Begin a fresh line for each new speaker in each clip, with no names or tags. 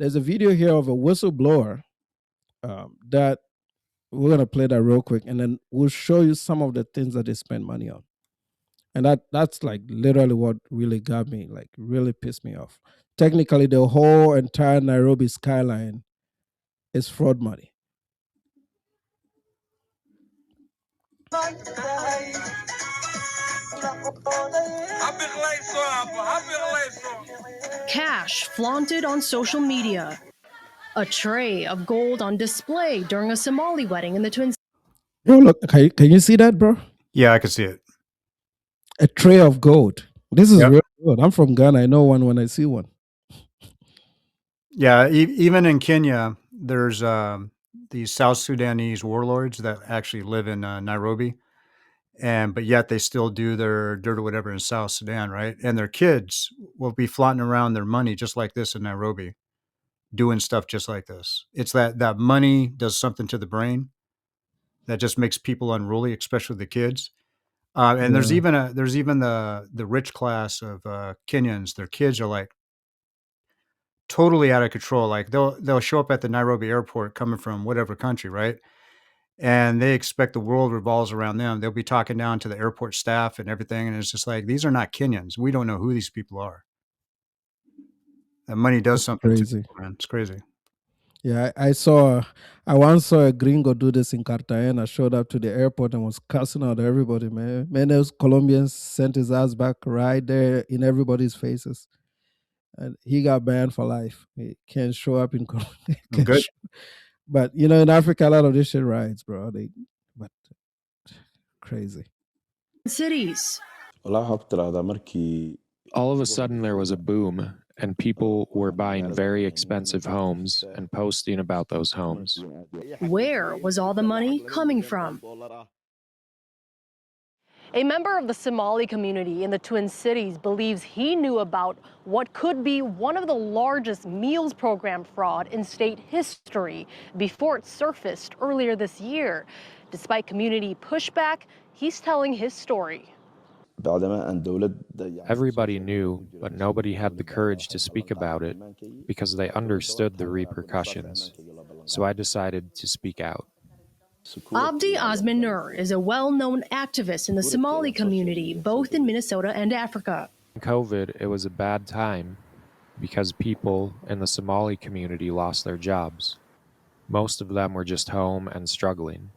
There's a video here of a whistleblower that we're gonna play that real quick, and then we'll show you some of the things that they spend money on. And that's like literally what really got me, like really pissed me off. Technically, the whole entire Nairobi skyline is fraud money.
Cash flaunted on social media. A tray of gold on display during a Somali wedding in the Twin
Yo, look, can you see that, bro?
Yeah, I can see it.
A tray of gold. This is real good. I'm from Ghana. I know one when I see one.
Yeah, even in Kenya, there's these South Sudanese warlords that actually live in Nairobi, but yet they still do their dirt or whatever in South Sudan, right? And their kids will be flaunting around their money just like this in Nairobi, doing stuff just like this. It's that money does something to the brain that just makes people unruly, especially the kids. And there's even the rich class of Kenyans. Their kids are like totally out of control. Like they'll show up at the Nairobi airport coming from whatever country, right? And they expect the world revolves around them. They'll be talking down to the airport staff and everything, and it's just like, these are not Kenyans. We don't know who these people are. That money does something to people, man. It's crazy.
Yeah, I once saw a gringo do this in Cartagena, showed up to the airport and was cussing out everybody, man. Many those Colombians sent his ass back right there in everybody's faces. And he got banned for life. He can't show up in Colombia.
Good.
But, in Africa, a lot of this shit rides, bro. But crazy.
cities.
All
of a sudden, there was a boom, and people were buying very expensive homes and posting about those homes.
Where was all the money coming from? A member of the Somali community in the Twin Cities believes he knew about what could be one of the largest meals program fraud in state history before it surfaced earlier this year. Despite community pushback, he's telling his story.
Everybody knew, but nobody had the courage to speak about it because they understood the repercussions. So I decided to speak out.
Abdi Osman Nur is a well-known activist in the Somali community, both in Minnesota and Africa.
In COVID, it was a bad time because people in the Somali community lost their jobs. Most of them were just home and struggling.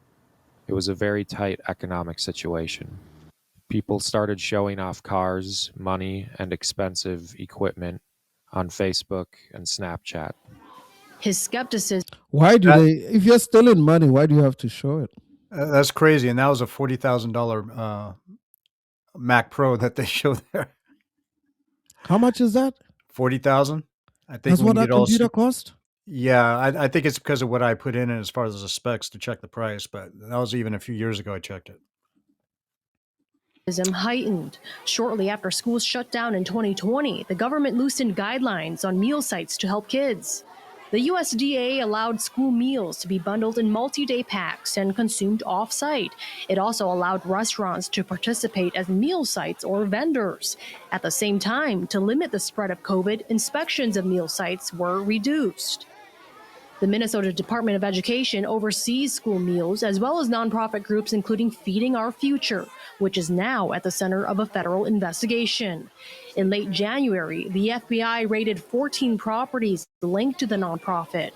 It was a very tight economic situation. People started showing off cars, money, and expensive equipment on Facebook and Snapchat.
His skepticism.
Why do if you're stealing money, why do you have to show it?
That's crazy. And that was a $40,000 Mac Pro that they showed there.
How much is that?
$40,000. I think
that's what that computer cost?
Yeah, I think it's because of what I put in as far as the specs to check the price, but that was even a few years ago I checked it.
Heightened. Shortly after schools shut down in 2020, the government loosened guidelines on meal sites to help kids. The USDA allowed school meals to be bundled in multi-day packs and consumed off-site. It also allowed restaurants to participate as meal sites or vendors. At the same time, to limit the spread of COVID, inspections of meal sites were reduced. The Minnesota Department of Education oversees school meals as well as nonprofit groups including Feeding Our Future, which is now at the center of a federal investigation. In late January, the FBI raided 14 properties linked to the nonprofit.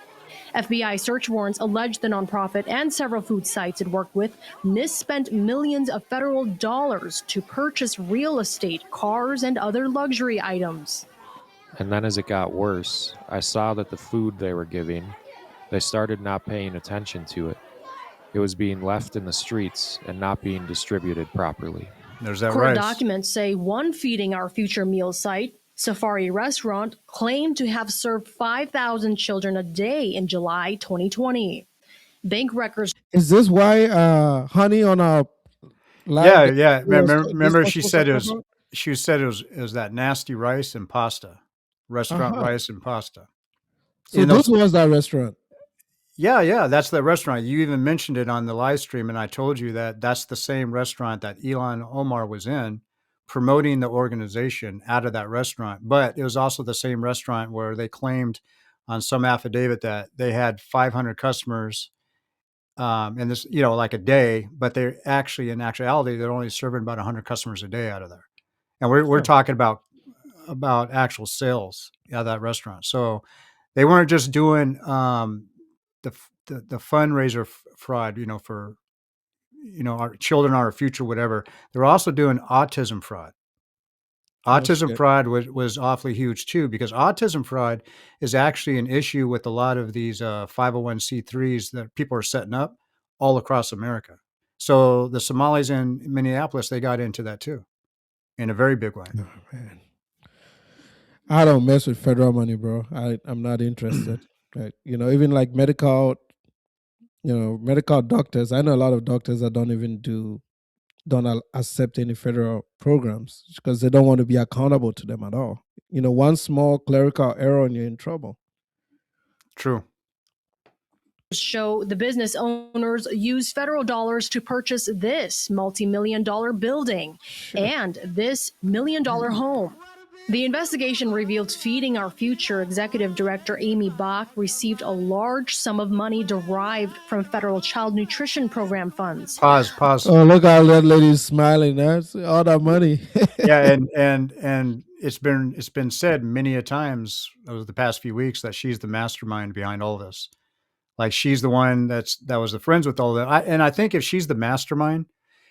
FBI search warrants allege the nonprofit and several food sites it worked with misspent millions of federal dollars to purchase real estate, cars, and other luxury items.
And then as it got worse, I saw that the food they were giving, they started not paying attention to it. It was being left in the streets and not being distributed properly.
There's that
Court
rice.
documents say one Feeding Our Future meal site, Safari Restaurant, claimed to have served 5,000 children a day in July 2020. Bank records.
Is this why honey on our
Yeah. Remember she said it was that nasty rice and pasta. Restaurant rice and pasta.
So this was that restaurant.
Yeah, that's the restaurant. You even mentioned it on the live stream, and I told you that that's the same restaurant that Elon Omar was in, promoting the organization out of that restaurant. But it was also the same restaurant where they claimed on some affidavit that they had 500 customers, and this, like a day, but they're actually, in actuality, they're only serving about 100 customers a day out of there. And we're
Huh.
talking about actual sales out of that restaurant. So they weren't just doing the fundraiser fraud, for our children are our future, whatever. They're also doing autism fraud.
Oh
Autism
shit.
fraud was awfully huge too, because autism fraud is actually an issue with a lot of these 501c3s that people are setting up all across America. So the Somalis in Minneapolis, they got into that too in a very big way.
Oh, man. I don't mess with federal money, bro. I'm not interested. Right. Even like medical doctors. I know a lot of doctors that don't accept any federal programs because they don't want to be accountable to them at all. One small clerical error and you're in trouble.
True.
Show the business owners use federal dollars to purchase this multi-million-dollar building and this million-dollar home. The investigation revealed Feeding Our Future executive director Amy Bach received a large sum of money derived from federal child nutrition program funds.
Pause.
Oh, look how that lady's smiling. That's all that money.
Yeah, and it's been said many a times over the past few weeks that she's the mastermind behind all this. Like, she's the one that was the friends with all that. I think if she's the mastermind,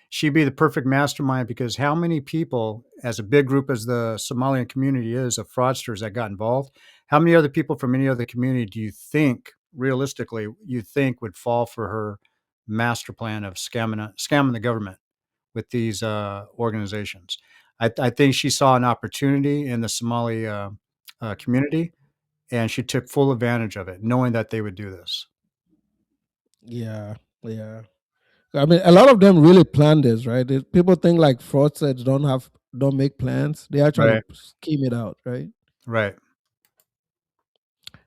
she'd be the perfect mastermind, because how many people, as a big group as the Somalian community is of fraudsters that got involved, how many other people from any other community do you think, realistically, would fall for her master plan of scamming the government with these organizations? I think she saw an opportunity in the Somali community, and she took full advantage of it, knowing that they would do this.
Yeah. I mean, a lot of them really plan this, right? People think like fraudsters don't make plans. They actually
Right.
scheme it out, right?
Right.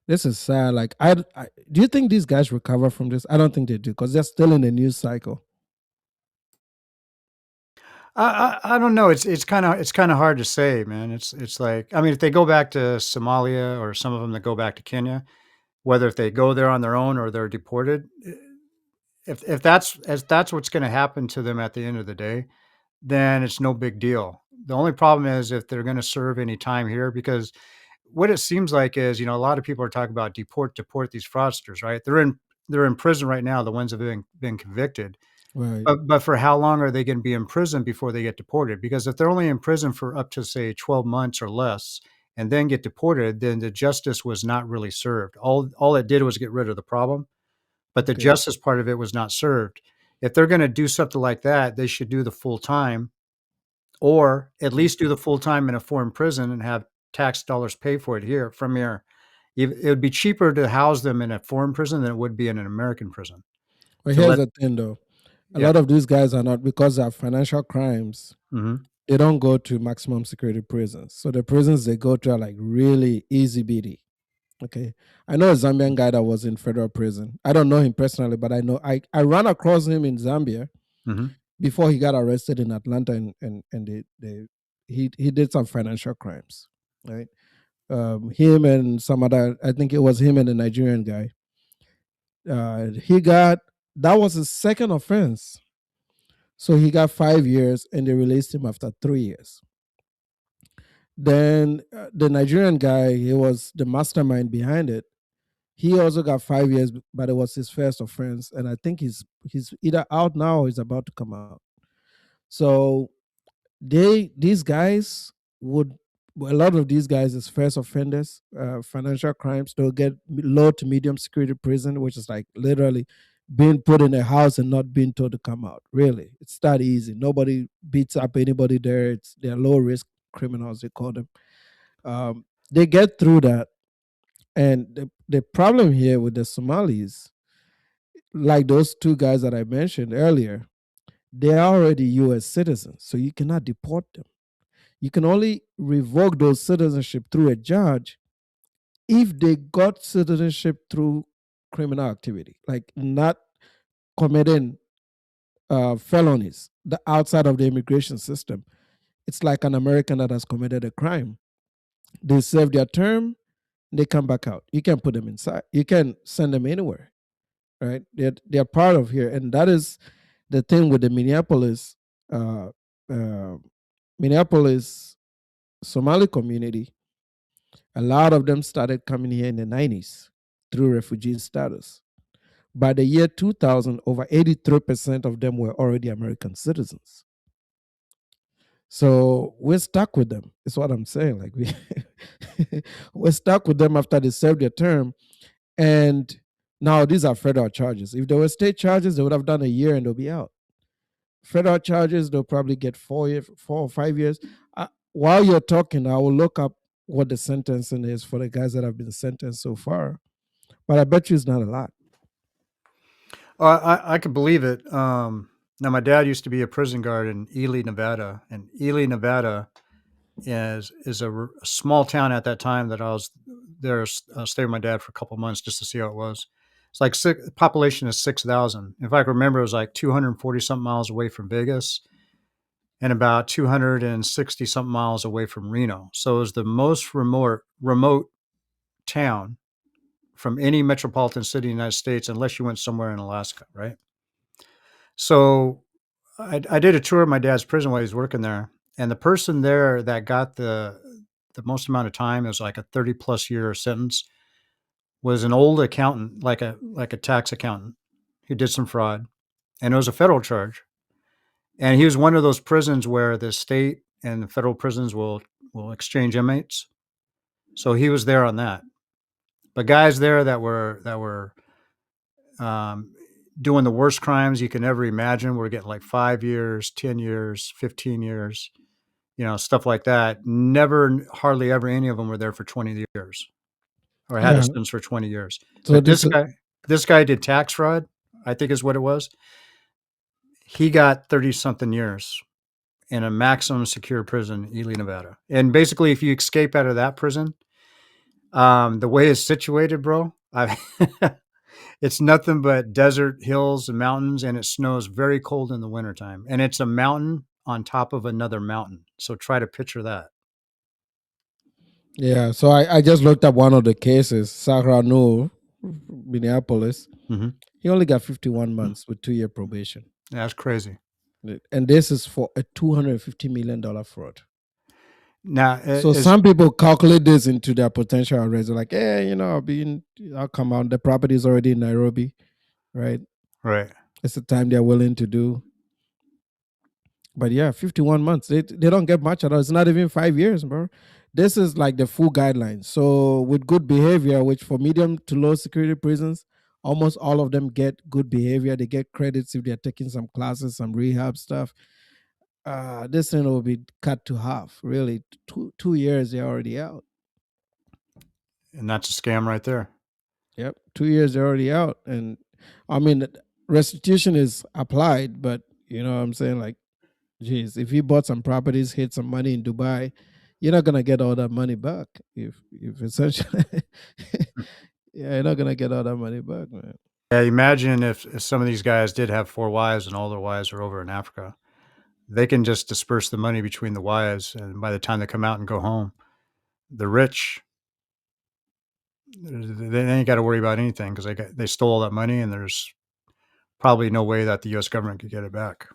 This is sad. Like, I do you think these guys recover from this? I don't think they do, because they're still in the news cycle.
I don't know. It's kind of hard to say, man. It's like, I mean, if they go back to Somalia, or some of them that go back to Kenya, whether if they go there on their own or they're deported, if that's what's going to happen to them at the end of the day, then it's no big deal. The only problem is if they're going to serve any time here, because what it seems like is, a lot of people are talking about deport these fraudsters, right? They're in prison right now, the ones that have been convicted.
Right.
But for how long are they going to be in prison before they get deported? Because if they're only in prison for up to, say, 12 months or less, and then get deported, then the justice was not really served. All it did was get rid of the problem, but the
Okay.
justice part of it was not served. If they're going to do something like that, they should do the full time, or at least do the full time in a foreign prison and have tax dollars pay for it here from here. It would be cheaper to house them in a foreign prison than it would be in an American prison.
But
To
here's
let,
the thing, though. A
yeah.
lot of these guys are not, because they have financial crimes.
Mhm.
They don't go to maximum security prisons. So the prisons they go to are like really easy beaty. Okay. I know a Zambian guy that was in federal prison. I don't know him personally, but I know I ran across him in Zambia
Mhm.
before he got arrested in Atlanta, and he did some financial crimes. Right. Him and some other, I think it was him and the Nigerian guy. That was his second offense. So he got 5 years and they released him after 3 years. Then the Nigerian guy, he was the mastermind behind it. He also got 5 years, but it was his first offense, and I think he's either out now or he's about to come out. So these guys would a lot of these guys is first offenders, financial crimes. They'll get low to medium security prison, which is like literally being put in a house and not being told to come out. Really, it's that easy. Nobody beats up anybody there. They're low risk criminals, they call them. They get through that. And the problem here with the Somalis, like those two guys that I mentioned earlier, they are already US citizens, so you cannot deport them. You can only revoke those citizenship through a judge if they got citizenship through criminal activity, like not committing felonies outside of the immigration system. It's like an American that has committed a crime. They serve their term, They come back out. You can put them inside. You can send them anywhere, right? They're part of here, and that is the thing with the uh, uh, Minneapolis Somali community. A lot of them started coming here in the 90s through refugee status. By the year 2000, over 83% of them were already American citizens. So we're stuck with them. Is what I'm saying. Like we're stuck with them after they served their term, and now these are federal charges. If they were state charges, they would have done a year and they'll be out. Federal charges, they'll probably get 4 or 5 years. While you're talking, I will look up what the sentencing is for the guys that have been sentenced so far, but I bet you it's not a lot.
I could believe it. Now, my dad used to be a prison guard in Ely, Nevada, and Ely, Nevada is a small town at that time that I was there, stayed with my dad for a couple of months just to see how it was. It's like population is 6,000. If I can remember, it was like 240 something miles away from Vegas and about 260 something miles away from Reno. So it was the most remote town from any metropolitan city in the United States, unless you went somewhere in Alaska, right? So I did a tour of my dad's prison while he was working there, and the person there that got the most amount of time, it was like a 30+ year sentence, was an old accountant, like a tax accountant who did some fraud, and it was a federal charge. And he was one of those prisons where the state and the federal prisons will exchange inmates. So he was there on that. But guys there that were doing the worst crimes you can ever imagine were getting like 5 years, 10 years, 15 years, stuff like that. Never, hardly ever any of them were there for 20 years or had a sentence for 20 years. So but this guy did tax fraud, I think is what it was. He got 30 something years in a maximum secure prison, Ely, Nevada. And basically, if you escape out of that prison, the way it's situated, bro, it's nothing but desert, hills, and mountains, and it snows very cold in the wintertime. And it's a mountain on top of another mountain. So try to picture that.
Yeah, so I just looked up one of the cases, Sahra Noor, Minneapolis.
Mm-hmm.
He only got 51 months with 2-year probation.
That's crazy.
And this is for a $250 million fraud.
Now,
so some people calculate this into their potential arrest. They're like, I'll come out. The property is already in Nairobi, right?
Right.
It's the time they're willing to do. But yeah, 51 months. They don't get much at all. It's not even 5 years, bro. This is like the full guidelines. So with good behavior, which for medium to low security prisons, almost all of them get good behavior. They get credits if they're taking some classes, some rehab stuff. This thing will be cut to half. Really, 2 years they're already out.
And that's a scam right there.
Yep, 2 years they're already out. And I mean, restitution is applied, but you know what I'm saying? Like, geez, if you bought some properties, hid some money in Dubai, you're not gonna get all that money back. If essentially, yeah, you're not gonna get all that money back, man.
Yeah, imagine if some of these guys did have 4 wives and all their wives are over in Africa. They can just disperse the money between the wives, and by the time they come out and go home, the rich, they ain't got to worry about anything because they stole all that money, and there's probably no way that the U.S. government could get it back.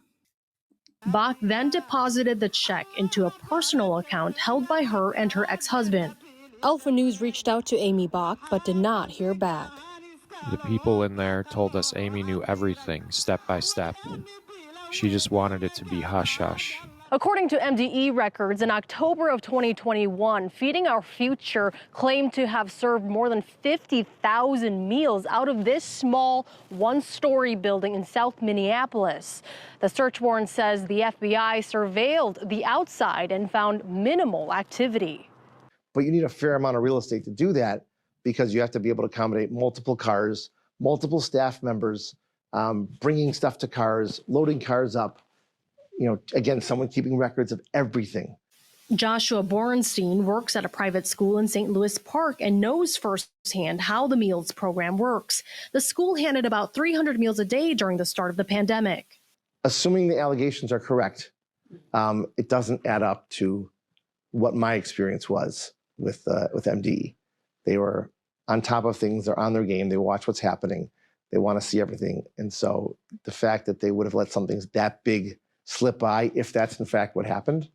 Bach then deposited the check into a personal account held by her and her ex-husband. Alpha News reached out to Amy Bach, but did not hear back.
The people in there told us Amy knew everything, step by step. She just wanted it to be hush-hush.
According to MDE records, in October of 2021, Feeding Our Future claimed to have served more than 50,000 meals out of this small one-story building in South Minneapolis. The search warrant says the FBI surveilled the outside and found minimal activity.
But you need a fair amount of real estate to do that because you have to be able to accommodate multiple cars, multiple staff members, bringing stuff to cars, loading cars up. Again, someone keeping records of everything.
Joshua Borenstein works at a private school in St. Louis Park and knows firsthand how the meals program works. The school handed about 300 meals a day during the start of the pandemic.
Assuming the allegations are correct, it doesn't add up to what my experience was with MDE. They were on top of things. They're on their game. They watch what's happening. They want to see everything. And so the fact that they would have let something that big slip by, if that's in fact what happened,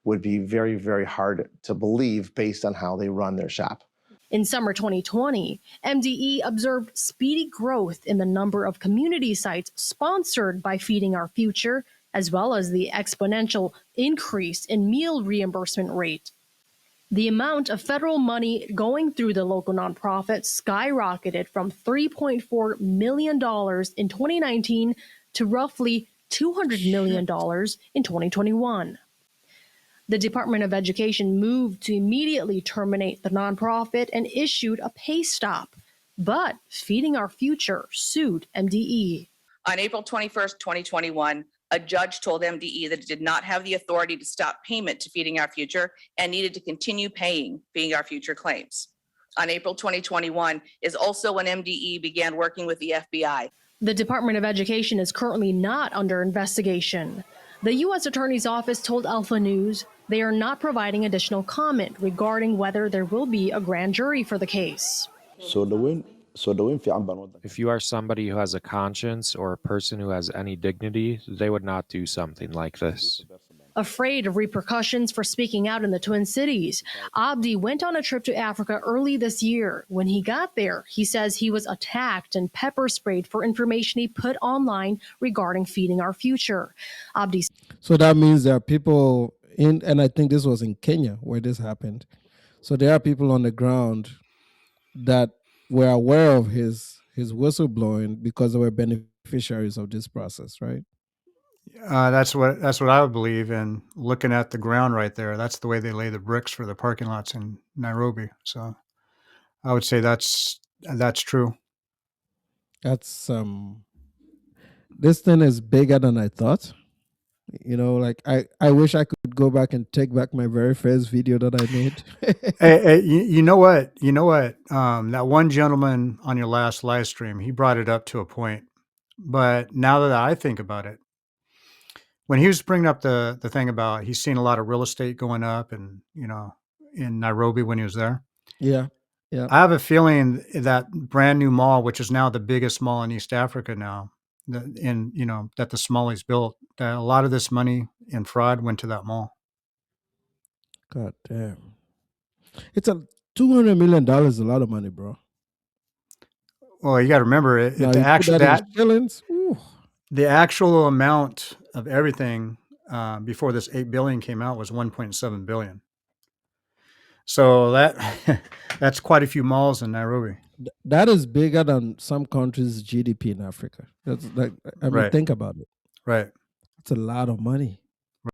would be very, very hard to believe based on how they run their shop.
In summer 2020, MDE observed speedy growth in the number of community sites sponsored by Feeding Our Future, as well as the exponential increase in meal reimbursement rate. The amount of federal money going through the local nonprofit skyrocketed from $3.4 million in 2019 to roughly $200 million in 2021. The Department of Education moved to immediately terminate the nonprofit and issued a pay stop. But Feeding Our Future sued MDE.
On April 21st, 2021, a judge told MDE that it did not have the authority to stop payment to Feeding Our Future and needed to continue paying Feeding Our Future claims. On April 2021 is also when MDE began working with the FBI.
The Department of Education is currently not under investigation. The U.S. Attorney's Office told Alpha News they are not providing additional comment regarding whether there will be a grand jury for the case.
If you are somebody who has a conscience or a person who has any dignity, they would not do something like this.
Afraid of repercussions for speaking out in the Twin Cities, Abdi went on a trip to Africa early this year. When he got there, he says he was attacked and pepper sprayed for information he put online regarding Feeding Our Future. Abdi.
So that means there are people in, and I think this was in Kenya where this happened. So there are people on the ground that were aware of his whistleblowing because they were beneficiaries of this process, right?
That's what I would believe. And looking at the ground right there, that's the way they lay the bricks for the parking lots in Nairobi. So I would say that's true.
That's this thing is bigger than I thought. You know, like I wish I could go back and take back my very first video that I made.
Hey, you know what? That one gentleman on your last live stream, he brought it up to a point. But now that I think about it, when he was bringing up the thing about he's seen a lot of real estate going up and, in Nairobi when he was there.
Yeah.
I have a feeling that brand new mall, which is now the biggest mall in East Africa now, that the Somalis built, that a lot of this money in fraud went to that mall.
God damn. It's $200 million is a lot of money, bro.
Well, you got to remember the actual amount of everything before this $8 billion came out was $1.7 billion. So that's quite a few malls in Nairobi.
That is bigger than some countries' GDP in Africa. That's like,
Right.
Think about it.
Right.
It's a lot of money.